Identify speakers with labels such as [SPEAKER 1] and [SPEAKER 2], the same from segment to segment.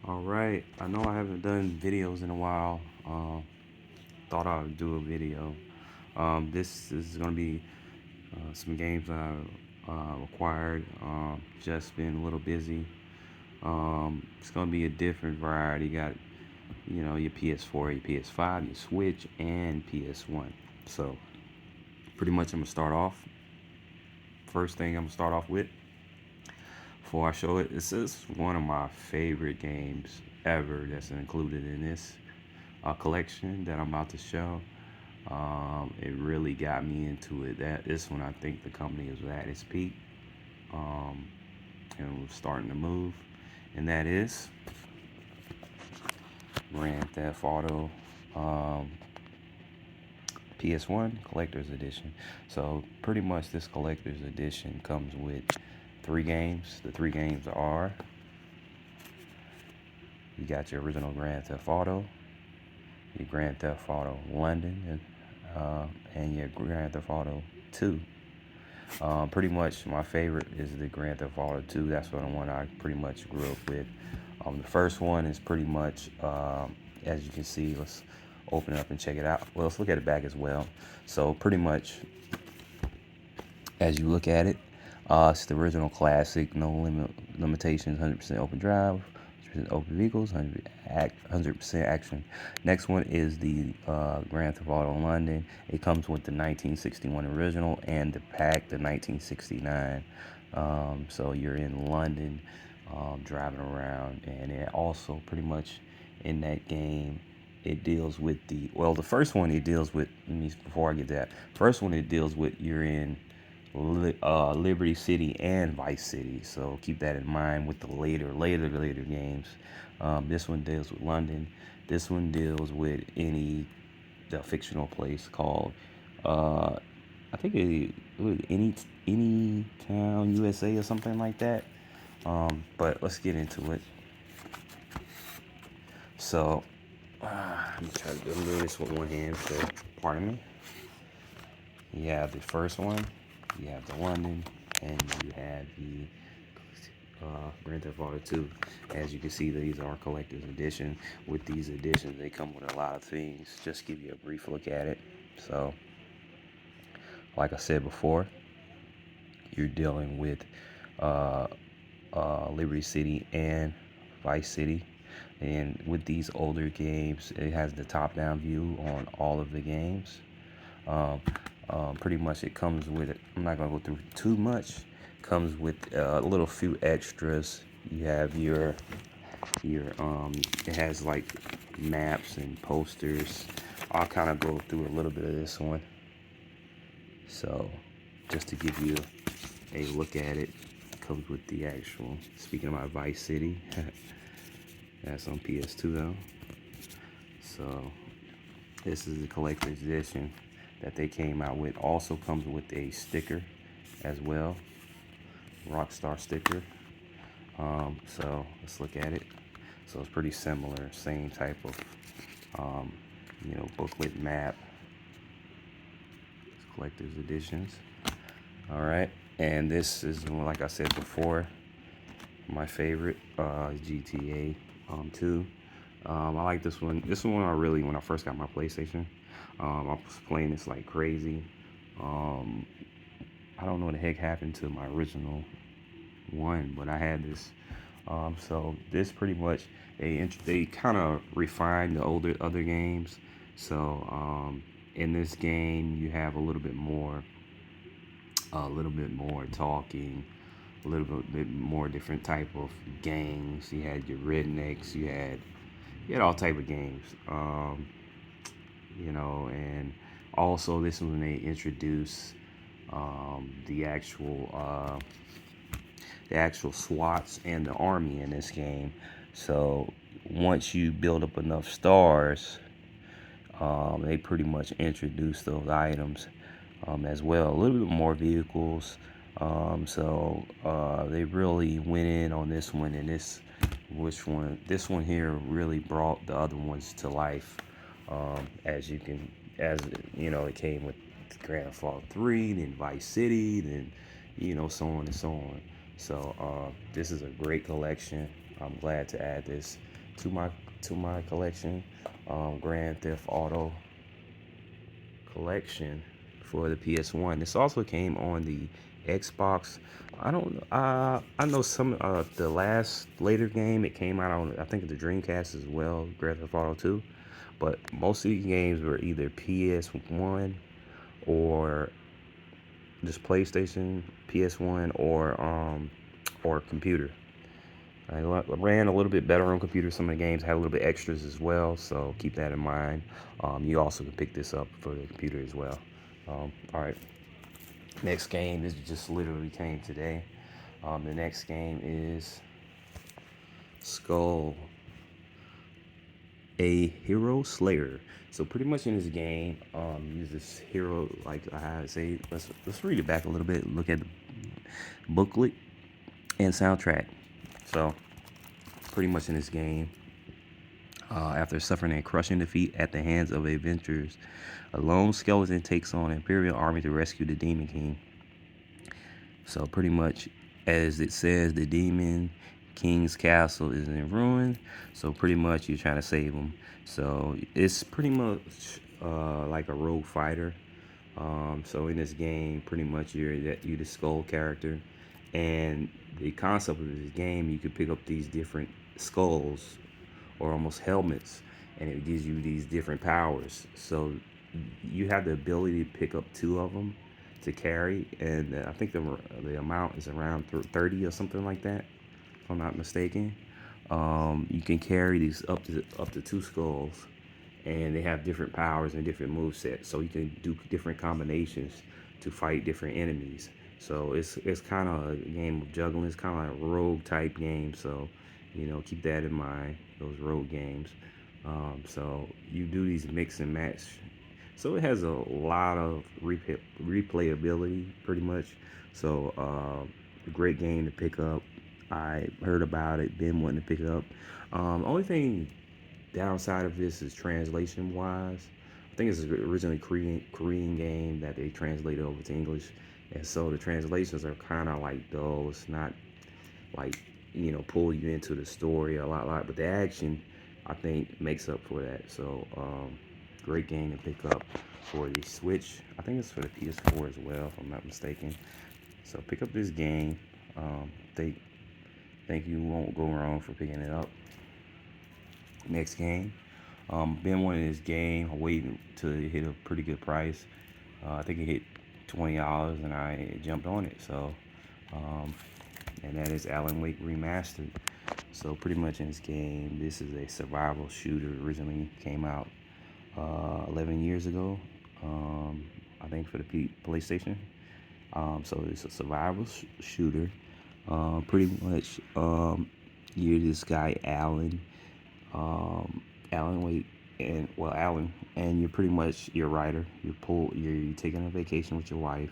[SPEAKER 1] All right, I know I haven't done videos in a while. Thought I would do a video. This is gonna be some games I acquired. Just been a little busy. It's gonna be a different variety. You got your PS4, your PS5, your Switch, and PS1. So pretty much I'm gonna start off. First thing I'm gonna start off with before I show it. This is one of my favorite games ever that's included in this collection that I'm about to show. It really got me into it. That this one, I think the company is at its peak, um, and was starting to move, and that is Grand Theft Auto um, PS1 Collector's Edition. So pretty much this Collector's Edition comes with 3 games. The 3 games are, you got your original Grand Theft Auto, your Grand Theft Auto London, and your Grand Theft Auto 2. Pretty much my favorite is the Grand Theft Auto 2. That's the one I pretty much grew up with. The first one is pretty much, as you can see, let's open it up and check it out. Well, let's look at it back as well. So pretty much, as you look at it, it's the original classic, no limitations, 100% open drive, 100% open vehicles, 100% action. Next one is the Grand Theft Auto London. It comes with the 1961 original and the pack, the 1969. So you're in London, driving around, and it also pretty much in that game it deals with the first one it deals with, before I get that, first one it deals with, you're in Liberty City and Vice City, so keep that in mind with the later games. This one deals with London. This one deals with the fictional place called, I think it was any town USA or something like that. But let's get into it. So I'm doing this with one hand, so pardon me. You have the first one, you have the London, and you have the Grand Theft Auto 2. As you can see, these are collector's edition. With these editions, they come with a lot of things. Just give you a brief look at it. So, like I said before, you're dealing with uh, Liberty City and Vice City. And with these older games, it has the top-down view on all of the games. Pretty much it comes with it. I'm not gonna go through too much. Comes with a little few extras. You have your it has like maps and posters. I'll kind of go through a little bit of this one. So just to give you a look at it, comes with the actual, speaking about Vice City, that's on PS2 though. So this is the collector's edition that they came out with. Also comes with a sticker as well, rockstar sticker. So let's look at it. So it's pretty similar, same type of booklet map. It's collector's editions. All right, and this is, like I said before, my favorite, GTA 2. I like this one. This one I really, when I first got my PlayStation, I was playing this like crazy. I don't know what the heck happened to my original one, but I had this. So this pretty much, they kind of refined the other games. So in this game, you have a little bit more talking, a little bit more different type of gangs. You had your rednecks, you had all type of games, and also this is when they introduced the actual SWATs and the army in this game. So once you build up enough stars, they pretty much introduce those items as well. A little bit more vehicles. They really went in on this one, and this one here really brought the other ones to life. As it came with Grand Theft Auto 3, then Vice City, then so on and so on. So this is a great collection. I'm glad to add this to my collection. Grand Theft Auto collection for the PS1. This also came on the Xbox. I don't. I know some. The last later game it came out on. I think the Dreamcast as well. Grand Theft Auto 2. But most of these games were either PS1 or just PlayStation, PS1, or computer. I ran a little bit better on computer. Some of the games had a little bit extras as well, so keep that in mind. You also can pick this up for the computer as well. All right, next game. This just literally came today. The next game is Skull, a hero slayer. So pretty much in this game, use this hero, like I say. Let's read it back a little bit. Look at the booklet and soundtrack. So pretty much in this game, after suffering a crushing defeat at the hands of adventurers, a lone skeleton takes on an Imperial army to rescue the Demon King. So pretty much, as it says, the Demon King's castle is in ruin. So pretty much you're trying to save him. So it's pretty much like a rogue fighter. So in this game, pretty much you're the Skull character, and the concept of this game, you could pick up these different skulls or almost helmets, and it gives you these different powers. So you have the ability to pick up 2 of them to carry, and I think the amount is around 30 or something like that, if I'm not mistaken. You can carry these up to 2 skulls, and they have different powers and different move sets, so you can do different combinations to fight different enemies. So it's kind of a game of juggling. It's kind of like a rogue type game. So keep that in mind. Those rogue games. So you do these mix and match. So it has a lot of replayability, pretty much. So a great game to pick up. I heard about it, been wanting to pick it up. Only thing downside of this is translation wise. I think it's originally Korean game that they translated over to English, and so the translations are kind of like dull. It's not like pull you into the story a lot, but the action I think makes up for that. So great game to pick up for the Switch. I think it's for the PS4 as well, if I'm not mistaken. So pick up this game. Think you won't go wrong for picking it up. Next game. Been wanting this game, waiting to hit a pretty good price. I think it hit $20, and I jumped on it. So, and that is Alan Wake Remastered. So pretty much in this game, this is a survival shooter. Originally came out 11 years ago. I think for the PlayStation. So it's a survival shooter. Pretty much, you're this guy Alan. Alan Wake, and you're pretty much your writer. You're taking a vacation with your wife,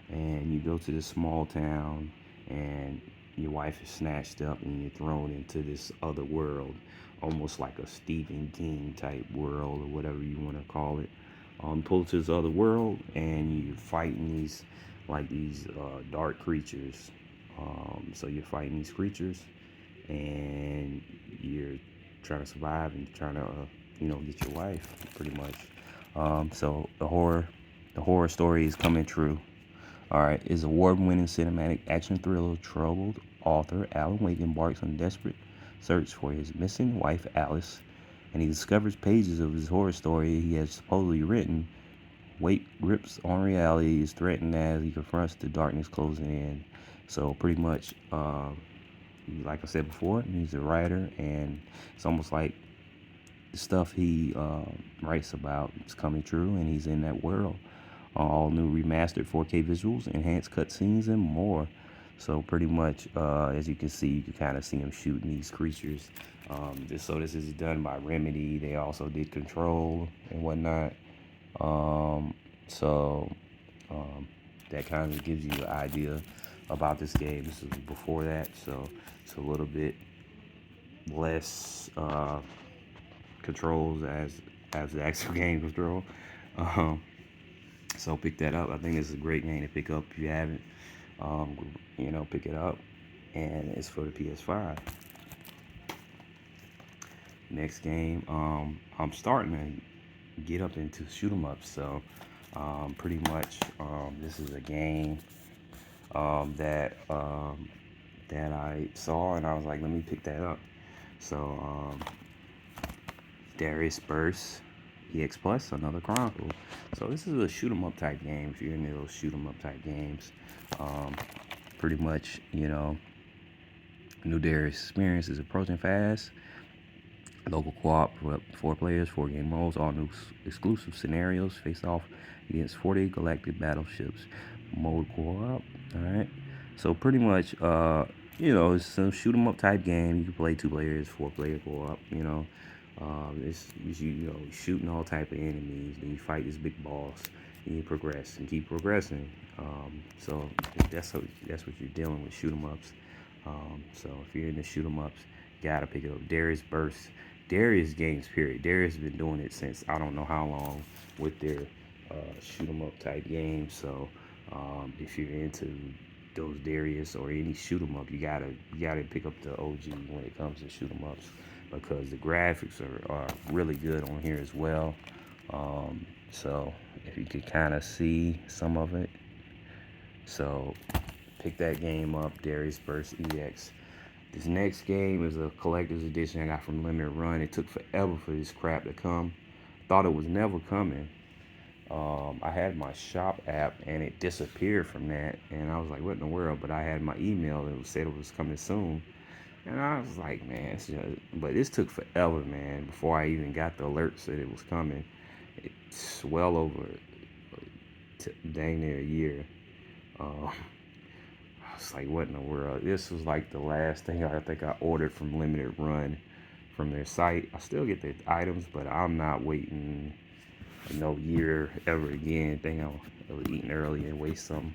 [SPEAKER 1] and you go to this small town, and your wife is snatched up, and you're thrown into this other world, almost like a Stephen King type world or whatever you want to call it. Pulled to this other world, and you're fighting these dark creatures. So you're fighting these creatures, and you're trying to survive and trying to get your wife, pretty much. So the horror story is coming true. All right, is award-winning cinematic action thriller troubled author Alan Wake embarks on a desperate search for his missing wife Alice, and he discovers pages of his horror story he has supposedly written. Wake grips on reality is threatened as he confronts the darkness closing in. So pretty much, like I said before, he's a writer, and it's almost like the stuff he writes about is coming true, and he's in that world. All new remastered 4K visuals, enhanced cutscenes, and more. So pretty much, as you can see, you can kind of see him shooting these creatures. This is done by Remedy. They also did Control and whatnot. That kind of gives you an idea about this game. This is before that, so it's a little bit less controls as the actual game control. So pick that up. I think it's a great game to pick up if you haven't. Pick it up, and it's for the PS5. Next game, I'm starting to get up into shoot 'em ups. So pretty much this is a game that that I saw and I was like, let me pick that up. So Darius Burst EX Plus, another Chronicle. So this is a shoot 'em up type game. If you're into those shoot 'em up type games, pretty much, you know, new Darius experience is approaching fast. Local co-op for 4 players, 4 game modes, all new exclusive scenarios. Face off against 40 galactic battleships. Mode co-op. All right. So pretty much, you know, it's some shoot 'em up type game. You can play 2 players, 4 player co-op. You know, it's you know, shooting all type of enemies. Then you fight this big boss. And you progress and keep progressing. So that's what you're dealing with, shoot 'em ups. So if you're into shoot 'em ups, gotta pick it up. Darius Burst. Darius games, period. Darius has been doing it since I don't know how long with their shoot 'em up type games. So if you're into those Darius or any shoot 'em up, you gotta pick up the OG when it comes to shoot 'em ups, because the graphics are really good on here as well. So if you could kind of see some of it, so pick that game up, Darius Burst EX. This next game is a collector's edition I got from Limited Run. It took forever for this crap to come. Thought it was never coming. I had my shop app and it disappeared from that, and I was like, what in the world? But I had my email that said it was coming soon, and I was like, man, it's just, but this took forever, man, before I even got the alerts that it was coming. It's well over dang near a year. I was like, what in the world? This was like the last thing I think I ordered from Limited Run from their site. I still get the items, but I'm not waiting no year ever again. Think I'll eating early and waste some.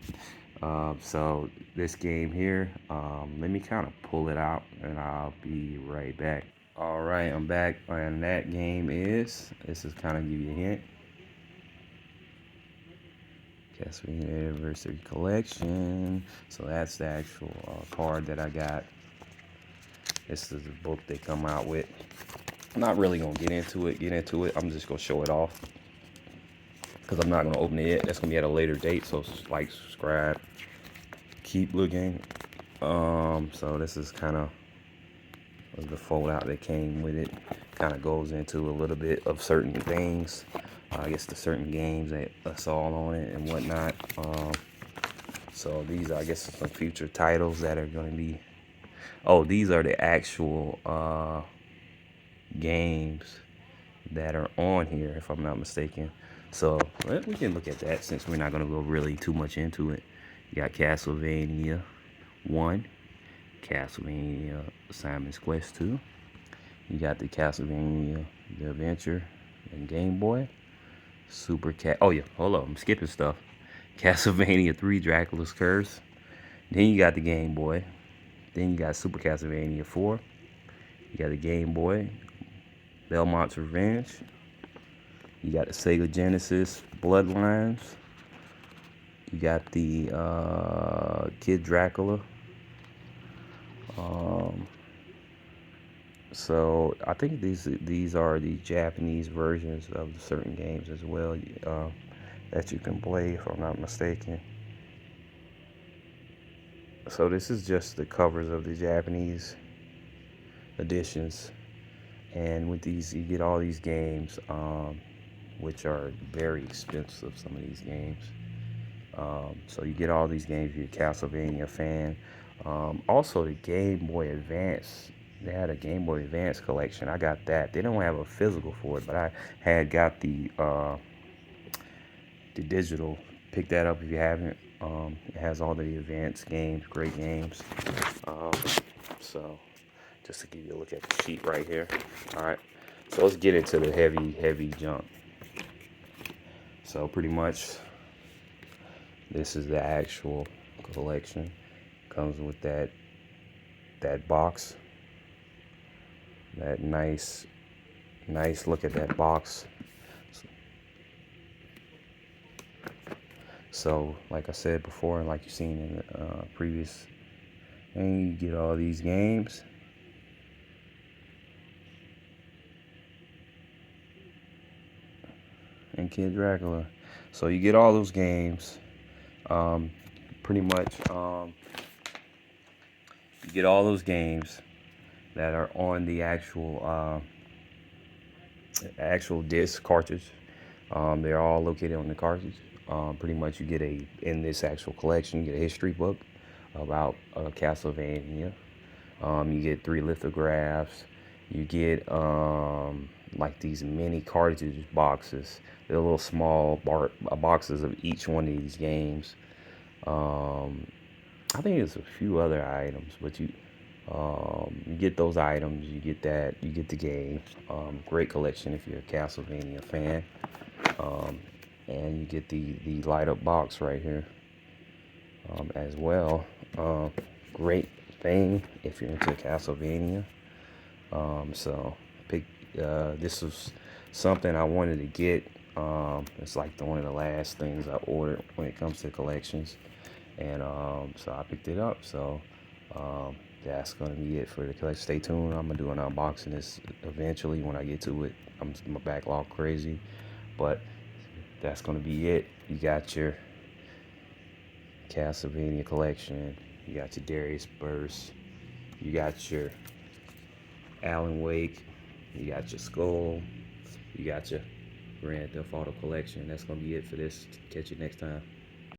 [SPEAKER 1] So this game here, let me kind of pull it out and I'll be right back. All right, I'm back, and that game is, this is kind of give you a hint, Castlevania Anniversary Collection. So that's the actual card that I got. This is the book they come out with. I'm not really gonna get into it. I'm just gonna show it off because I'm not gonna open it yet. That's gonna be at a later date. So like, subscribe, keep looking. So this is kind of the fold-out that came with it. Kind of goes into a little bit of certain things. I guess the certain games that I saw on it and whatnot. So these are, I guess, some future titles that are going to be. Oh, these are the actual games that are on here, if I'm not mistaken. So we can look at that since we're not going to go really too much into it. You got Castlevania 1, Castlevania Simon's Quest 2. You got the Castlevania The Adventure and Game Boy. Oh yeah, hold on, I'm skipping stuff. Castlevania 3 Dracula's Curse. Then you got the Game Boy. Then you got Super Castlevania 4. You got the Game Boy, Belmont's Revenge. You got the Sega Genesis Bloodlines. You got the Kid Dracula. So I think these are the Japanese versions of certain games as well, that you can play, if I'm not mistaken. So this is just the covers of the Japanese editions, and with these you get all these games, which are very expensive, some of these games. So you get all these games if you're a Castlevania fan. Also the Game Boy Advance. They had a Game Boy Advance collection. I got that. They don't have a physical for it, but I had got the digital. Pick that up if you haven't. It has all the advanced games, great games. So just to give you a look at the sheet right here. All right. So let's get into the heavy junk. So pretty much this is the actual collection. Comes with that box. That nice look at that box. So like I said before, and like you've seen in the previous thing, you get all these games. and Kid Dracula. So you get all those games. Pretty much, you get all those games that are on the actual disc cartridge. They're all located on the cartridge. Pretty much, you get in this actual collection, you get a history book about Castlevania. You get 3 lithographs. You get like these mini cartridge boxes. They're little small boxes of each one of these games. I think there's a few other items, but you get those items, you get that, you get the game. Great collection if you're a Castlevania fan. And you get the light up box right here as well. Great thing if you're into Castlevania. So pick. This was something I wanted to get. It's like one of the last things I ordered when it comes to collections, and so I picked it up. So that's gonna be it for the collection. Stay tuned. I'm gonna do an unboxing this eventually when I get to it. My backlog crazy, but that's gonna be it. You got your Castlevania collection. You got your Darius Burst. You got your Alan Wake. You got your Skull. You got your Grand Theft Auto collection. That's gonna be it for this. Catch you next time.